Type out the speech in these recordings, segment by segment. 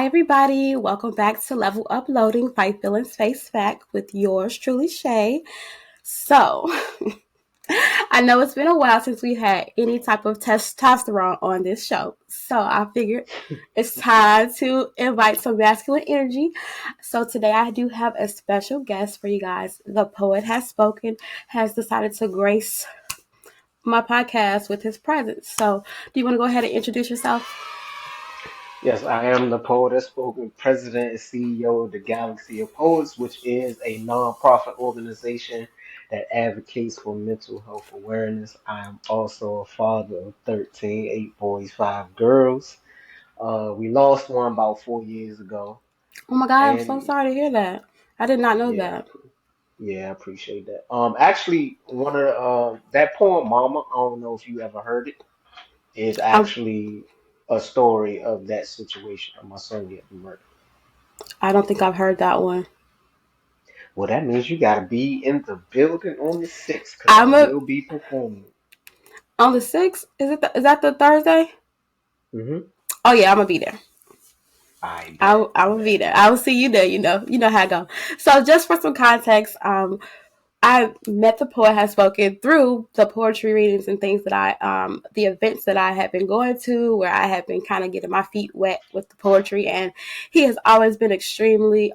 Hi, everybody. Welcome back to Level Uploading Fight Feelings Face Fact with yours truly, Shay. So, I know it's been a while since we had any type of testosterone on this show. So, I figured it's time to invite some masculine energy. So, today I do have a special guest for you guys. The Poet Has Spoken has decided to grace my podcast with his presence. So, do you want to go ahead and introduce yourself? Yes, I am the Poet Has Spoken, President and CEO of the Galaxy of Poets, which is a nonprofit organization that advocates for mental health awareness. I am also a father of 13, 8 boys, 5 girls. We lost one about 4 years ago, Oh my God, I'm so and sorry to hear that. I did not know yeah, that. yeah, I appreciate that. Actually, one of that poem, Mama, I don't know if you ever heard it, is I, actually a story of that situation of my son getting murdered. I don't think I've heard that one. Well, that means you gotta be in the building on the 6th, because I I'm a will be performing. on the 6th. Is that the Thursday? Mm-hmm. Oh yeah, I'm gonna be there. I bet, I will be bet. there. I will see you there. You know how I go. So just for some context, I met the poet has spoken through the poetry readings and things that the events that I have been going to, where I have been kind of getting my feet wet with the poetry, and he has always been extremely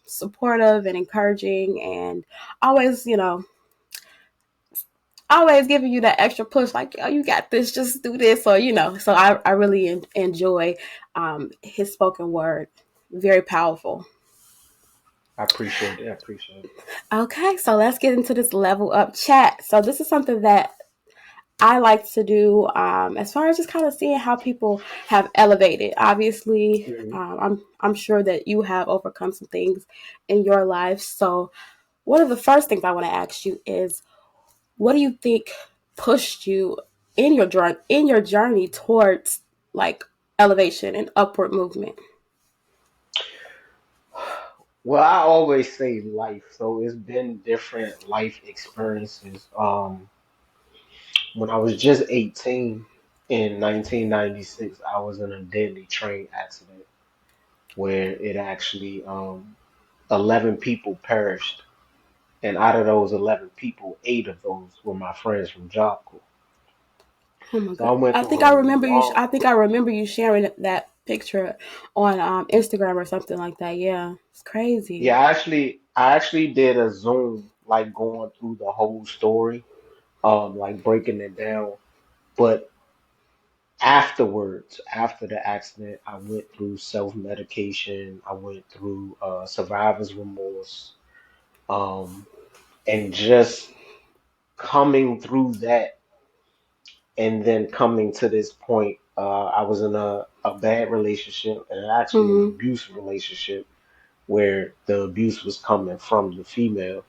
supportive and encouraging, and always, always giving you that extra push, like, oh, you got this, just do this, or So I really enjoy his spoken word. Very powerful. I appreciate it. I appreciate it. Okay, so let's get into this level up chat. So this is something that I like to do as far as just kind of seeing how people have elevated. Obviously, Mhm. I'm sure that you have overcome some things in your life. So one of the first things I want to ask you is, what do you think pushed you in your journey towards like elevation and upward movement? Well, I always say life, so it's been different life experiences. When I was just 18 in 1996, I was in a deadly train accident where it actually 11 people perished, and out of those 11 people, 8 of those were my friends from Job Corps. Oh my So I god! went through a long. I think I remember you sharing that picture on Instagram or something like that. Yeah, it's crazy. Yeah, I actually did a Zoom, like going through the whole story, like breaking it down. But afterwards, after the accident, I went through self-medication. I went through survivor's remorse, um, and just coming through that, and then coming to this point. I was in a bad relationship, and actually an Hmm. abusive relationship, where the abuse was coming from the female.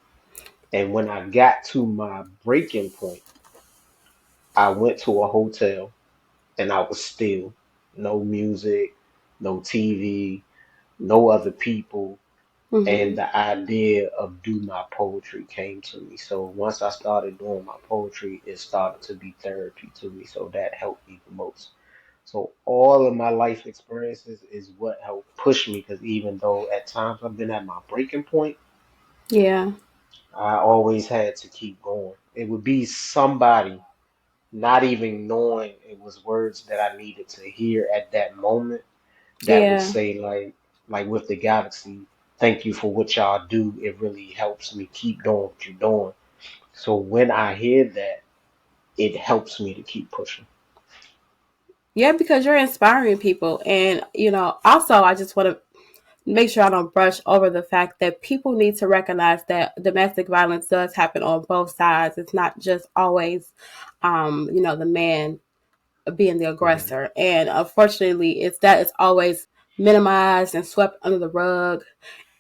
And when I got to my breaking point, I went to a hotel and I was still. No music, no TV, no other people. And Hmm. the idea of do my poetry came to me. So once I started doing my poetry, it started to be therapy to me. So that helped me the most. So all of my life experiences is what helped push me, because even though at times I've been at my breaking point, Yeah, I always had to keep going. It would be somebody, not even knowing it was words that I needed to hear at that moment, that would yeah, say like with the Galaxy, thank you for what y'all do. It really helps me keep doing what you're doing. So when I hear that, it helps me to keep pushing. yeah. Because you're inspiring people, and also I just want to make sure I don't brush over the fact that people need to recognize that domestic violence does happen on both sides. It's not just always, the man being the Mhm. aggressor. And unfortunately, it's always minimized and swept under the rug.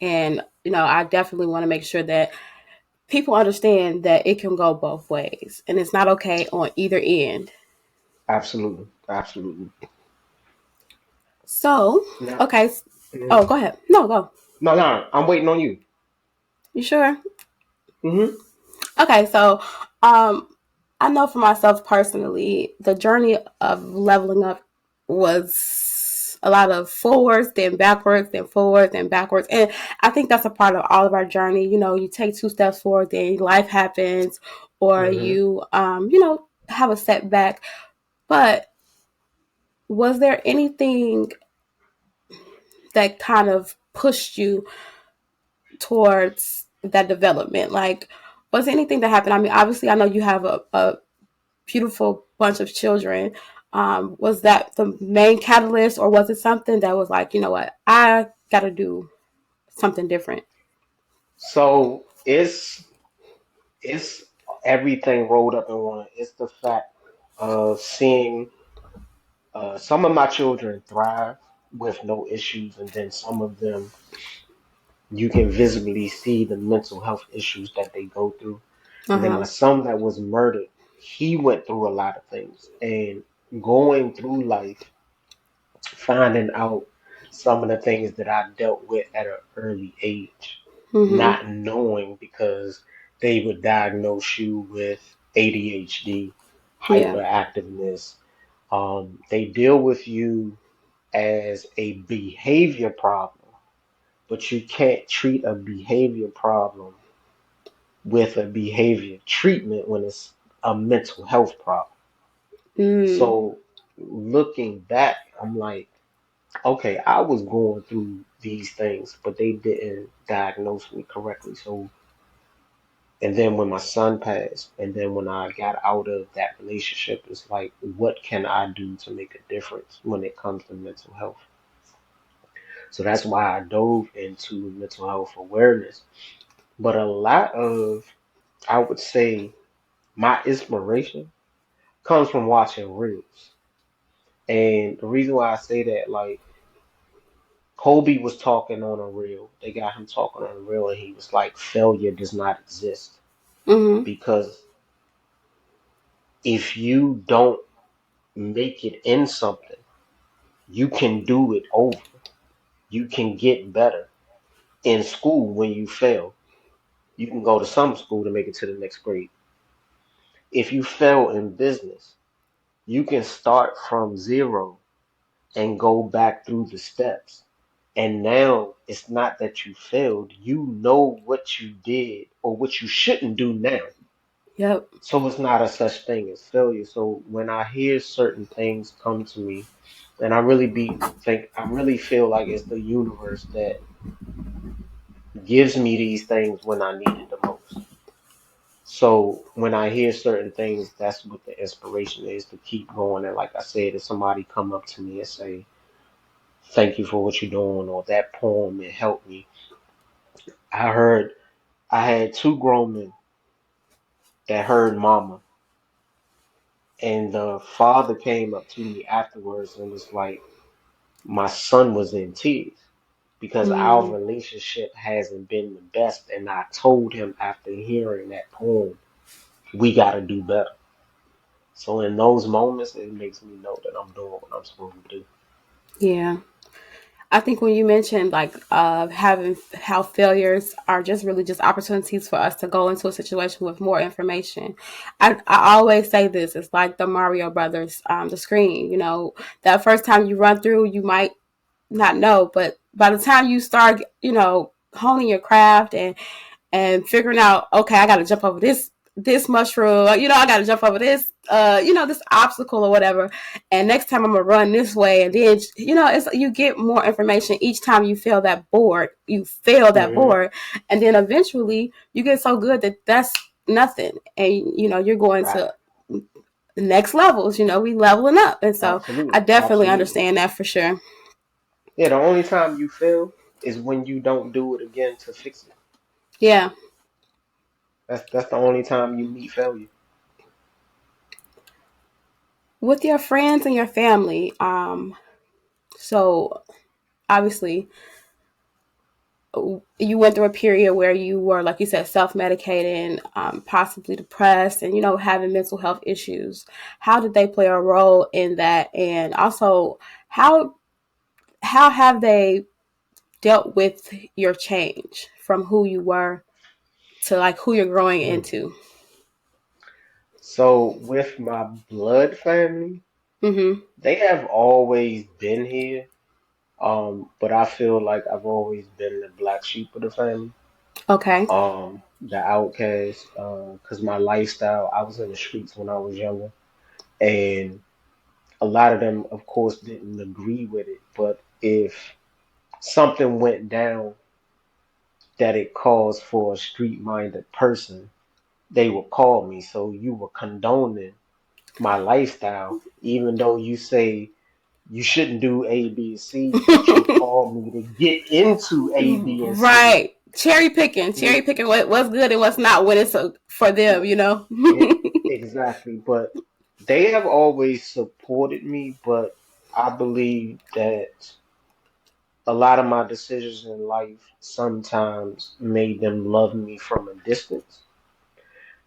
And I definitely want to make sure that people understand that it can go both ways, and it's not okay on either end. Absolutely, absolutely. So, Now, okay. mhm. Oh, go ahead. No, go. No, no, I'm waiting on you. You sure? Hmm. Okay, so um, I know for myself personally, the journey of leveling up was a lot of forwards, then backwards, then forwards, then backwards. And I think that's a part of all of our journey. You know, you take 2 steps forward, then life happens, or Hmm. you have a setback. But was there anything that kind of pushed you towards that development? Like, was there anything that happened? I mean, obviously, I know you have a beautiful bunch of children. Was that the main catalyst, or was it something that was like, you know what, I got to do something different? So it's everything rolled up in one. It's the fact of seeing some of my children thrive with no issues, and then some of them you can visibly see the mental health issues that they go through. Uh And then huh. my son that was murdered, he went through a lot of things, and going through life, finding out some of the things that I dealt with at an early age, Mhm. not knowing because they would diagnose you with ADHD, Yeah. hyperactiveness. They deal with you as a behavior problem, but you can't treat a behavior problem with a behavior treatment when it's a mental health problem. Mm. So looking back, I'm like, okay, I was going through these things, but they didn't diagnose me correctly. So, and then when my son passed, and then when I got out of that relationship, it's like, what can I do to make a difference when it comes to mental health? So that's why I dove into mental health awareness. But a lot of, I would say, my inspiration comes from watching reels. And the reason why I say that, like, Kobe was talking on a reel. They got him talking on a reel, and he was like, failure does not exist. Mhm. Because if you don't make it in something, you can do it over. You can get better. In school, when you fail, you can go to some school to make it to the next grade. If you fail in business, you can start from zero and go back through the steps. And now it's not that you failed, you know what you did or what you shouldn't do now. Yep. So it's not a such thing as failure. So when I hear certain things come to me, and I really feel like it's the universe that gives me these things when I need it the most. So when I hear certain things, that's what the inspiration is to keep going. And like I said, if somebody come up to me and say, thank you for what you're doing, or that poem, it helped me. I heard, I had two grown men that heard Mama, and the father came up to me afterwards and was like, my son was in tears because our Mm. relationship hasn't been the best. And I told him after hearing that poem, we got to do better. So in those moments, it makes me know that I'm doing what I'm supposed to do. Yeah. I think when you mentioned like having how failures are just really just opportunities for us to go into a situation with more information. I always say this, it's like the Mario Brothers, the screen, you know, that first time you run through, you might not know, but by the time you start, honing your craft and figuring out, okay, I got to jump over this mushroom, I got to jump over this, this obstacle or whatever. And next time I'm gonna run this way, and then it's you get more information each time you fail that board. You fail that Hmm. board, and then eventually you get so good that that's nothing, and you're going Right. to the next levels. We leveling up, and so I Absolutely. definitely Absolutely. understand that for sure. Yeah, the only time you fail is when you don't do it again to fix it. Yeah, That's the only time you meet failure. with your friends and your family. So obviously you went through a period where you were, like you said, self-medicating, possibly depressed, and having mental health issues. How did they play a role in that? And also, how how have they dealt with your change from who you were to like who you're growing Hmm. into? So with my blood family, Mm-hmm. they have always been here. But I feel like I've always been the black sheep of the family, Okay. the outcast, because my lifestyle, I was in the streets when I was younger, and a lot of them, of course, didn't agree with it. But if something went down that it caused for a street-minded person, they would call me. So you were condoning my lifestyle, even though you say you shouldn't do A, B, and C, but you call me to get into A, B, and C. Right. Cherry picking what's good and what's not when it's for them, you know? It, exactly. But they have always supported me, but I believe that a lot of my decisions in life sometimes made them love me from a distance.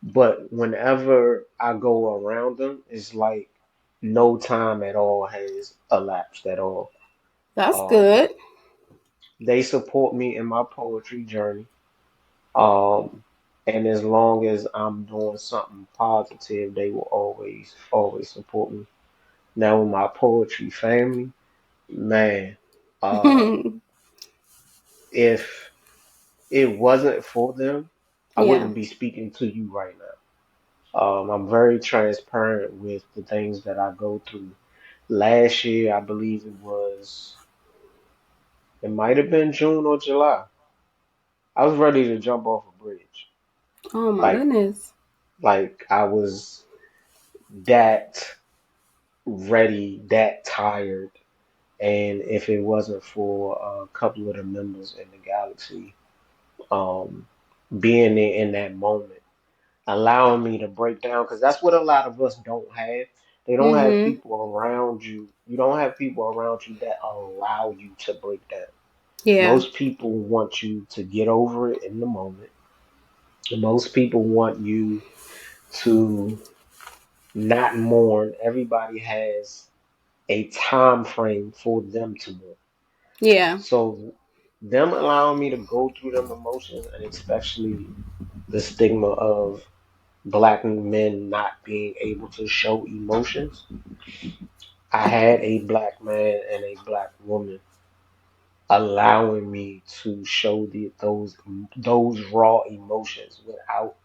But whenever I go around them, it's like no time at all has elapsed at all. That's Um, good. they support me in my poetry journey. Um, and as long as I'm doing something positive, they will always support me. Now with my poetry family, man, uh, if it wasn't for them, I Yeah. wouldn't be speaking to you right now. I'm very transparent with the things that I go through. Last year, I believe it might have been June or July. I was ready to jump off a bridge. Oh my Like, goodness. like I was that ready, that tired. And if it wasn't for a couple of the members in the galaxy, um, being there in that moment, allowing me to break down, because that's what a lot of us don't have. They don't have Mm-hmm. people around you. You don't have people around you that allow you to break down. Yeah. Most people want you to get over it in the moment. Most people want you to not mourn. Everybody has a time frame for them to mourn. Yeah. So them allowing me to go through them emotions, and especially the stigma of black men not being able to show emotions. I had a black man and a black woman allowing me to show those raw emotions without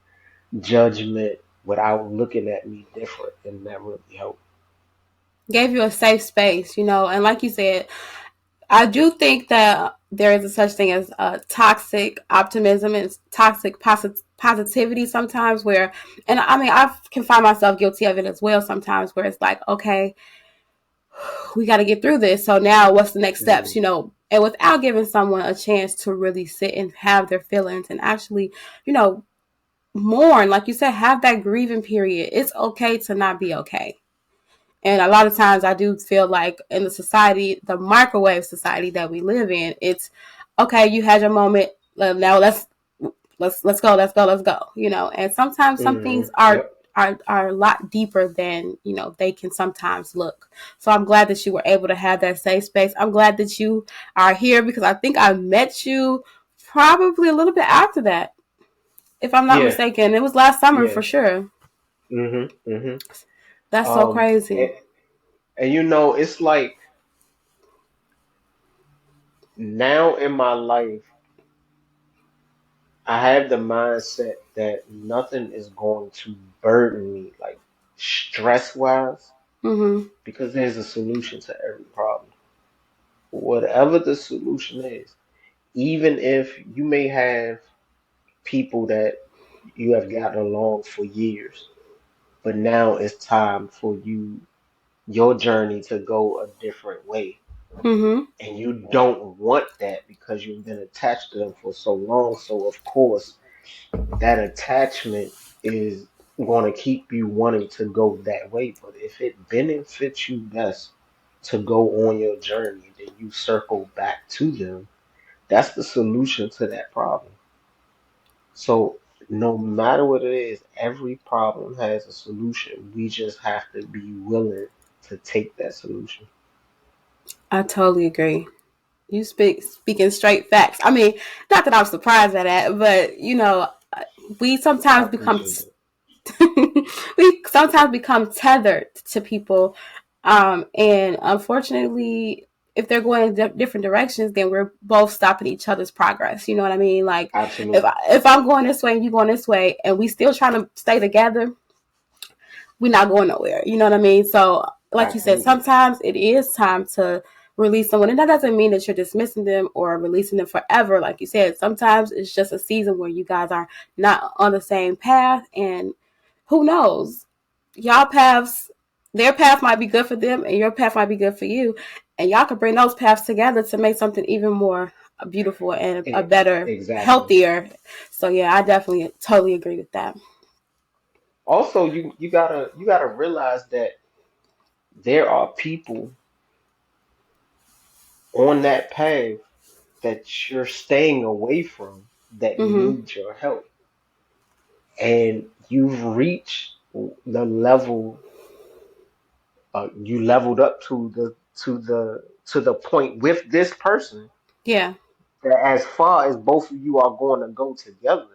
judgment, without looking at me different, and that really helped. Gave you a safe space, you know, and like you said, I do think that there is a such thing as toxic optimism and toxic positivity sometimes where, and I mean, I can find myself guilty of it as well sometimes where it's like, okay, we got to get through this. So now what's the next steps, Mm, you know, and without giving someone a chance to really sit and have their feelings and actually, you know, mourn, like you said, have that grieving period. It's okay to not be okay. And a lot of times I do feel like in the society, the microwave society that we live in, it's okay, you had your moment. Now let's go. You know, and sometimes some things yep. are a lot deeper than, you know, they can sometimes look. So I'm glad that you were able to have that safe space. I'm glad that you are here because I think I met you probably a little bit after that, if I'm not Yeah. mistaken. It was last summer Yeah. for sure. Hmm. That's so Um, crazy. and, and you know, it's like now in my life, I have the mindset that nothing is going to burden me, like stress wise, Mhm. because there's a solution to every problem. Whatever the solution is, even if you may have people that you have gotten along for years, but now it's time for your journey to go a different way. Mhm. And you don't want that because you've been attached to them for so long. So, of course, that attachment is going to keep you wanting to go that way. But if it benefits you best to go on your journey, then you circle back to them. That's the solution to that problem. So no matter what it is, every problem has a solution. We just have to be willing to take that solution. I totally agree. You speaking straight facts. I mean, not that I'm surprised at that, but you know, we I sometimes become appreciate that. we sometimes become tethered to people, and unfortunately, if they're going in different directions, then we're both stopping each other's progress. You know what I mean? Like Absolutely. if I'm going this way and you going this way, and we still trying to stay together, we're not going nowhere. You know what I mean? So, like you said, Absolutely. sometimes it is time to release someone, and that doesn't mean that you're dismissing them or releasing them forever. Like you said, sometimes it's just a season where you guys are not on the same path, and who knows, y'all paths, their path might be good for them, and your path might be good for you, and y'all could bring those paths together to make something even more beautiful and a better, Exactly. healthier. So yeah, I definitely totally agree with that. Also, you gotta realize that there are people on that path that you're staying away from that Mm-hmm. need your help, and you've reached the level, you leveled up to the point with this person Yeah. that as far as both of you are going to go together,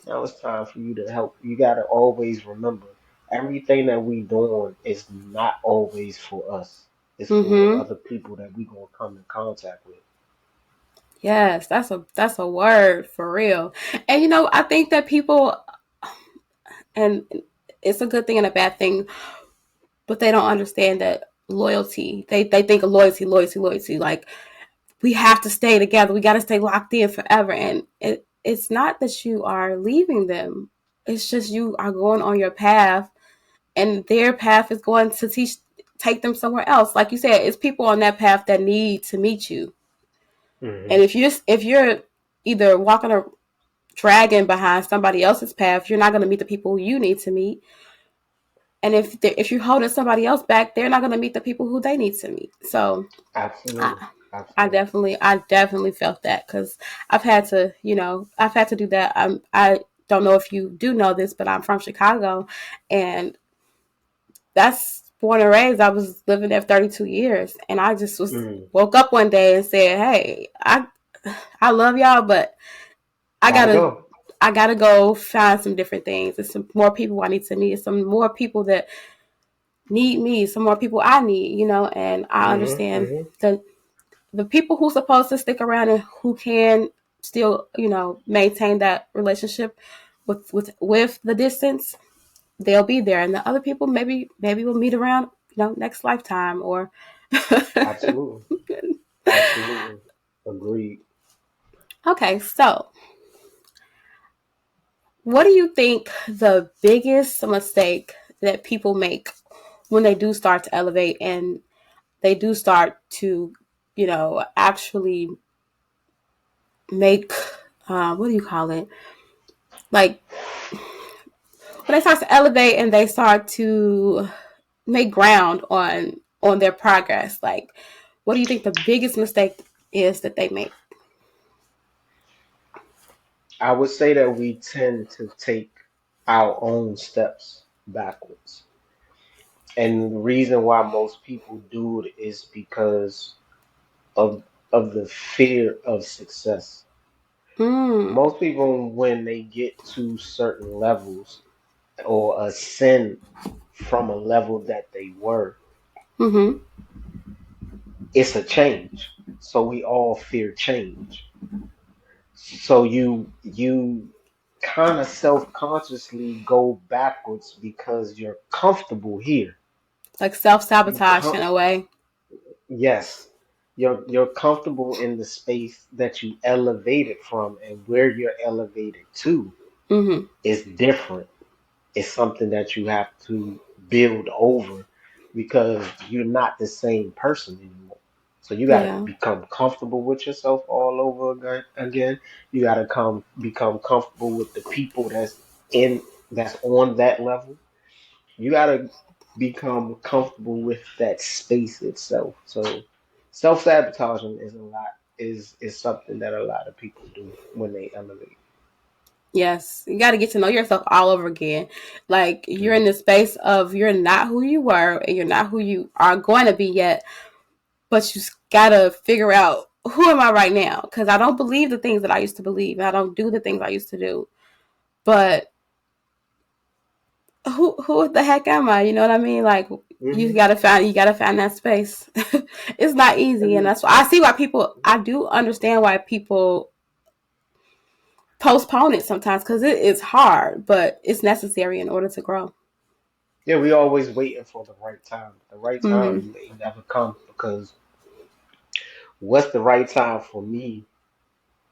now it's time for you to help. You got to always remember everything that we doing is not always for us. It's for the Mm-hmm. other people that we gonna come in contact with. Yes, that's a word for real. And I think that people, and it's a good thing and a bad thing, but they don't understand that loyalty. They think of loyalty, loyalty, loyalty. Like we have to stay together. We got to stay locked in forever. And it's not that you are leaving them. It's just you are going on your path, and their path is going to take them somewhere else. Like you said, it's people on that path that need to meet you. Hmm. And if you're either walking or dragging behind somebody else's path, you're not going to meet the people you need to meet. And if you're holding somebody else back, they're not going to meet the people who they need to meet. So Absolutely. I, I Absolutely. definitely felt that because I've had to do that. I don't know if you do know this, but I'm from Chicago, and that's born and raised. I was living there 32 years, and I just was Mm. woke up one day and said, "Hey, I love y'all, but I Gotta gotta go. I gotta go find some different things. There's some more people I need to meet. Some more people that need me. Some more people I need. And I Hmm. understand Hmm. the people who supposed to stick around and who can still maintain that relationship with the distance. They'll be there, and the other people maybe we'll meet around next lifetime or. Absolutely. Absolutely. Agreed. Okay, so what do you think the biggest mistake that people make when they do start to elevate and they do start to, actually make, what do you call it? Like when they start to elevate and they start to make ground on their progress. Like, what do you think the biggest mistake is that they make? I would say that we tend to take our own steps backwards. And the reason why most people do it is because of of the fear of success. Mm. Most people, when they get to certain levels or ascend from a level that they were, Mm-hmm. it's a change. So we all fear change. So you kind of self-consciously go backwards because you're comfortable here. Like self You sabotage in com- a way. yes, you're comfortable in the space that you elevated from, and where you're elevated to Mm-hmm. is different. It's something that you have to build over because you're not the same person anymore. So you got to Yeah. become comfortable with yourself all over again. You got to become comfortable with the people that's on that level. You got to become comfortable with that space itself. So self-sabotaging is something that a lot of people do when they elevate. Yes, you got to get to know yourself all over again. Like you're in Hmm. the space of you're not who you were and you're not who you are going to be yet, but you got to figure out who am I right now? Because I don't believe the things that I used to believe. I don't do the things I used to do. But who the heck am I? You know what I mean? Like Hmm. you gotta find that space. It's not easy, and And that's why I see why people. I do understand why people postpone it sometimes because it is hard, but it's necessary in order to grow. yeah, we always waiting for the right time. The right Mm-hmm. time may never come because what's the right time for me,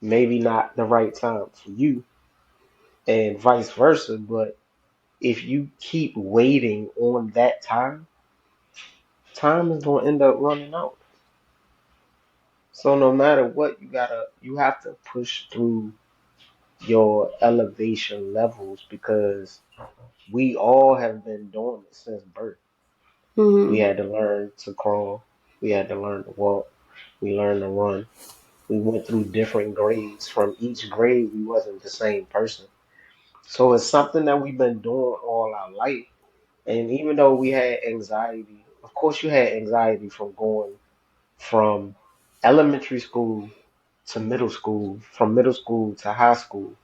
maybe not the right time for you, and vice versa. But if you keep waiting on that time, time is gonna end up running out. So no matter what, you have to push through your elevation levels because we all have been doing it since birth. We Mm-hmm. had to learn to crawl. We had to learn to walk. We learned to run. We went through different grades. From each grade, we wasn't the same person. So it's something that we've been doing all our life. And even though we had anxiety, of course, you had anxiety from going from elementary school to middle school, from middle school to high school.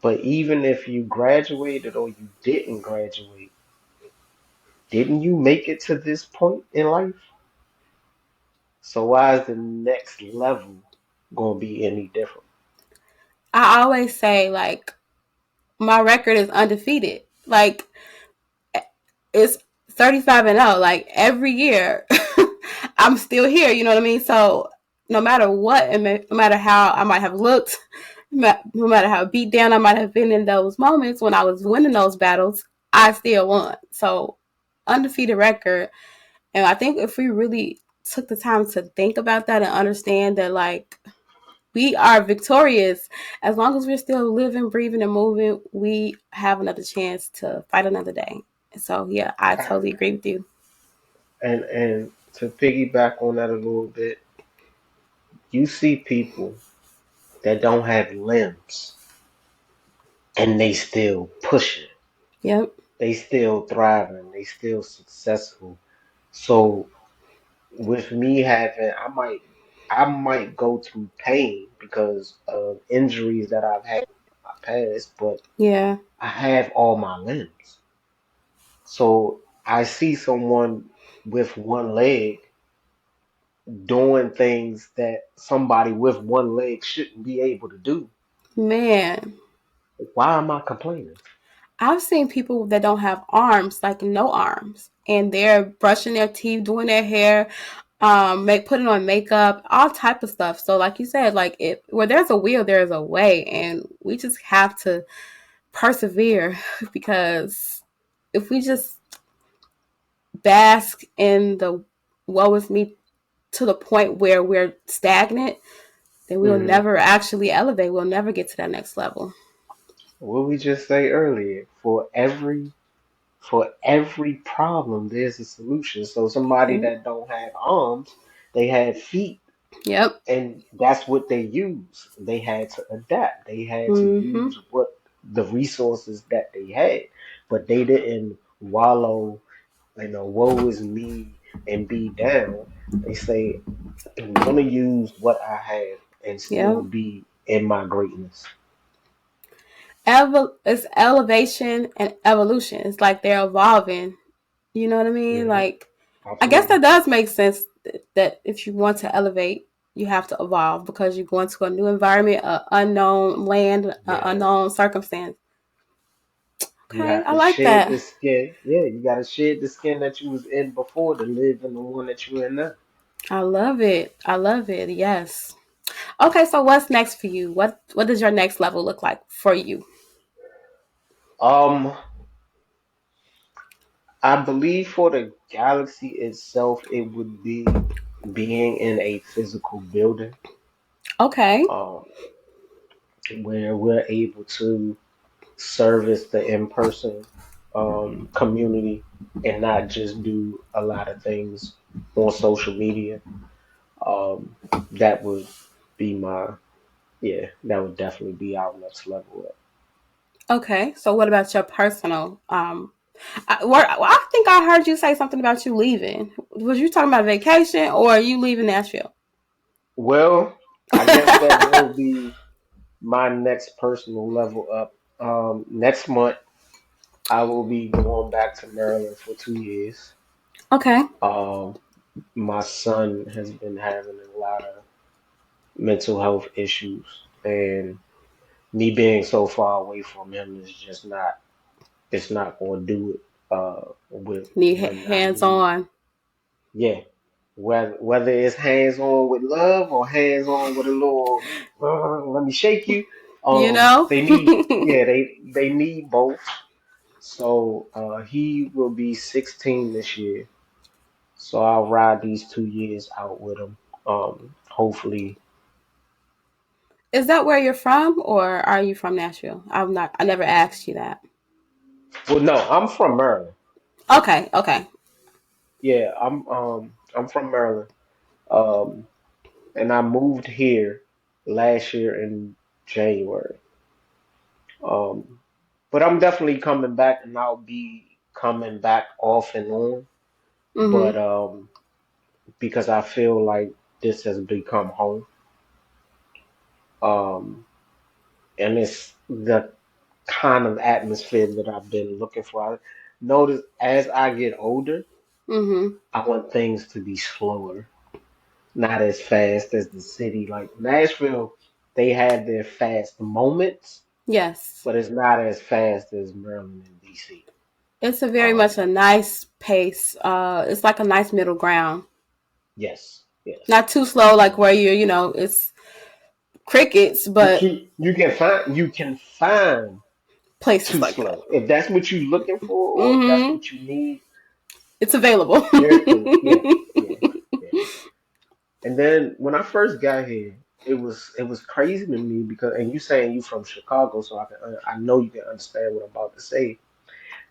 But even if you graduated or you didn't graduate, didn't you make it to this point in life? So why is the next level gonna be any different? I always say like my record is undefeated. Like it's 35-0. Like every year, I'm still here. You know what I mean? So no matter what, and no matter how I might have looked, no matter how beat down I might have been in those moments when I was winning those battles, I still won. So undefeated record. And I think if we really took the time to think about that and understand that, like, we are victorious as long as we're still living, breathing, and moving. We have another chance to fight another day. So yeah, I totally agree with you. And to piggyback on that a little bit, you see people that don't have limbs and they still pushing. Yep. They still thriving. They still successful. So with me having, I might go through pain because of injuries that I've had in my past, but Yeah. I have all my limbs. So I see someone with one leg doing things that somebody with one leg shouldn't be able to do. Man, Why am I complaining? I've seen people that don't have arms, like no arms, and they're brushing their teeth, doing their hair, putting on makeup, all type of stuff. So, like you said, like it where there's a will, there's a way, and we just have to persevere because if we just bask in the woe is me to the point where we're stagnant, then we'll Hmm. never actually elevate. We'll never get to that next level. What we just say earlier, for every problem, there's a solution. So somebody Yep. that don't have arms, they have feet, Yep. and that's what they use. They had to adapt. They had to Mm-hmm. use what the resources that they had, but they didn't wallow, woe is me and be down. They say, I'm gonna use what I have and still Yep. be in my greatness. It's elevation and evolution. It's like they're evolving. You know what I mean? Hmm. Like, I guess Absolutely. that does make sense that if you want to elevate, you have to evolve because you're going to a new environment, an unknown land, an Yeah. unknown circumstance. You Okay, have I to like shed the that. skin. Yeah, you gotta shed the skin that you was in before to live in the one that you're in now. I love it. I love it. Yes. Okay, so what's next for you? What does your next level look like for you? Um, I believe for the galaxy itself, it would be being in a physical building, Okay. um, where we're able to service the in-person community and not just do a lot of things on social media. Um, that would be that would definitely be our next level up. Okay. So what about your personal I think I heard you say something about you leaving. Was you talking about vacation or are you leaving Nashville? Well, I guess that will be my next personal level up. Next month, I will be going back to Maryland for 2 years. Okay. Um, my son has been having a lot of mental health issues, and me being so far away from him is just not. It's not going to do it. With Need when I hands need, on. yeah, whether it's hands on with love or hands on with a little, let me shake you. You know? They need, yeah, they need both. So he will be 16 this year. So I'll ride these 2 years out with him. Hopefully, Is that where you're from, or are you from Nashville? I'm not. I never asked you that. well, no, I'm from Maryland. Okay. Okay. Yeah, I'm from Maryland. Um, and I moved here last year in January. Um, but I'm definitely coming back, and I'll be coming back off and on. But Mhm. because I feel like this has become home. Um, and it's the kind of atmosphere that I've been looking for. I notice as I get older, Mhm. I want things to be slower, not as fast as the city. Like Nashville, they have their fast moments, Yes. but it's not as fast as Maryland and DC. It's a very much Um, a nice pace. It's like a nice middle ground. yes, yes. Not too slow, like Um, where you it's crickets, but but you can find places too like that. slow if that's what you're looking for or if that's Mhm. what you need. It's available. There is, yeah, yeah, yeah. And then when I first got here, it was crazy to me because, and you saying you from Chicago, so I know you can understand what I'm about to say.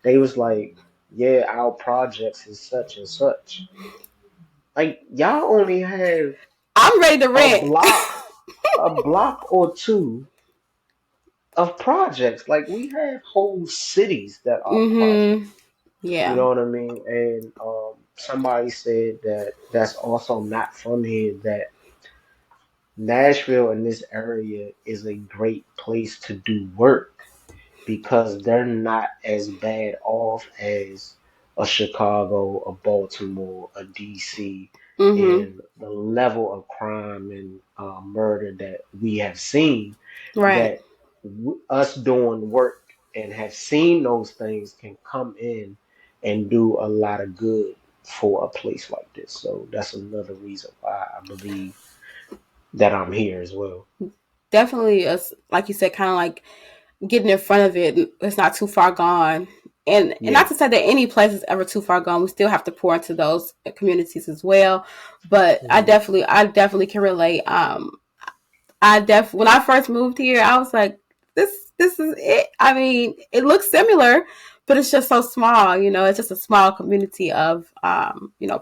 They was like, yeah, our projects is such and such. Like y'all only have I'm ready to a rent. block, a block or two of projects. Like we have whole cities that are Mhm. projects. You Yeah. know what I mean? And somebody said that that's also not from here. That Nashville in this area is a great place to do work because they're not as bad off as a Chicago, a Baltimore, a DC, Mhm. and the level of crime and murder that we have seen. Right. That us doing work and have seen those things can come in and do a lot of good for a place like this. So that's another reason why I believe that I'm here as well. Definitely, like you said, kind of like getting in front of it. It's not too far gone. And not Yeah. to say that any place is ever too far gone. We still have to pour into those communities as well. But Hmm. I definitely can relate. When I first moved here, I was like, this is it. I mean, it looks similar, but it's just so small. It's just a small community of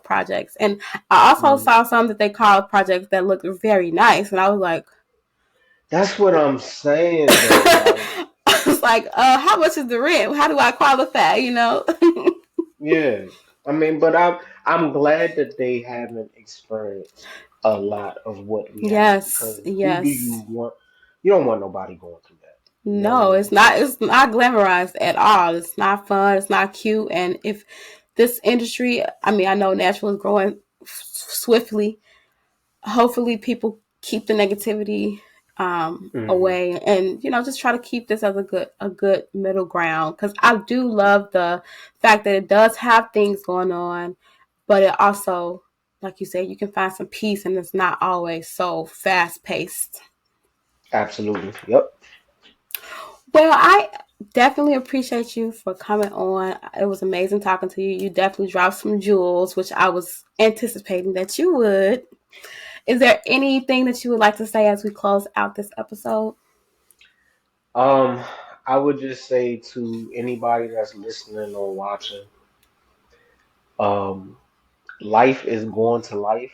projects. And I also Hmm. saw some that they called projects that looked very nice, and I was like, That's what I'm saying though. Like, I was like, how much is the rent? How do I qualify? yeah. I mean, but I'm glad that they haven't experienced a lot of what we have Yes, because who do you yes. want? You don't want nobody going through that. You know what I No, mean? it's not glamorized at all. It's not fun. It's not cute. And if this industry, I mean, I know Nashville is growing swiftly. Hopefully people keep the negativity Hmm. away, and just try to keep this as a good middle ground, because I do love the fact that it does have things going on, but it also, like you said, you can find some peace, and it's not always so fast paced. Absolutely. Yep. Well, I definitely appreciate you for coming on. It was amazing talking to you. You definitely dropped some jewels, which I was anticipating that you would. Is there anything that you would like to say as we close out this episode? Um, I would just say to anybody that's listening or watching, um, life is going to life.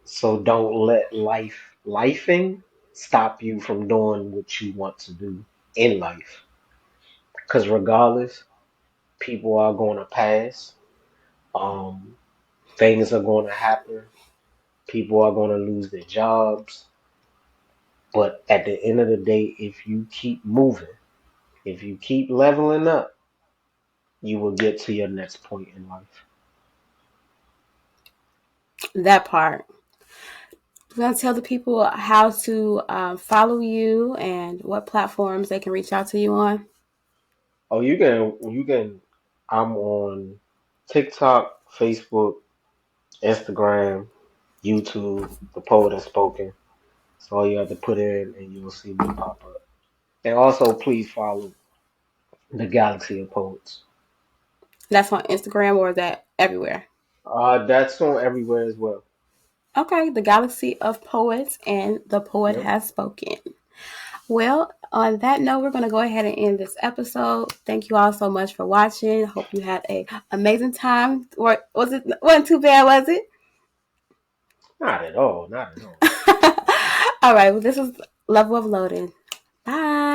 So don't let lifing stop you from doing what you want to do in life. Because regardless, people are going to pass. Um, things are going to happen. People are going to lose their jobs. But at the end of the day, if you keep moving, if you keep leveling up, you will get to your next point in life. That part. We're going to tell the people how to follow you and what platforms they can reach out to you on. Oh, you can. I'm on TikTok, Facebook, Instagram, YouTube. The Poet Has Spoken. So all you have to put in, and you'll see me pop up. And also, please follow the Galaxy of Poets. That's on Instagram or is that everywhere? That's on everywhere as well. Okay, the Galaxy of Poets and The Poet Yep. Has Spoken. Well, on that note, we're going to go ahead and end this episode. Thank you all so much for watching. Hope you had a amazing time. Or was it wasn't too bad, was it? Not at all. Not at all. All right, well, this is Level of Loading. Bye.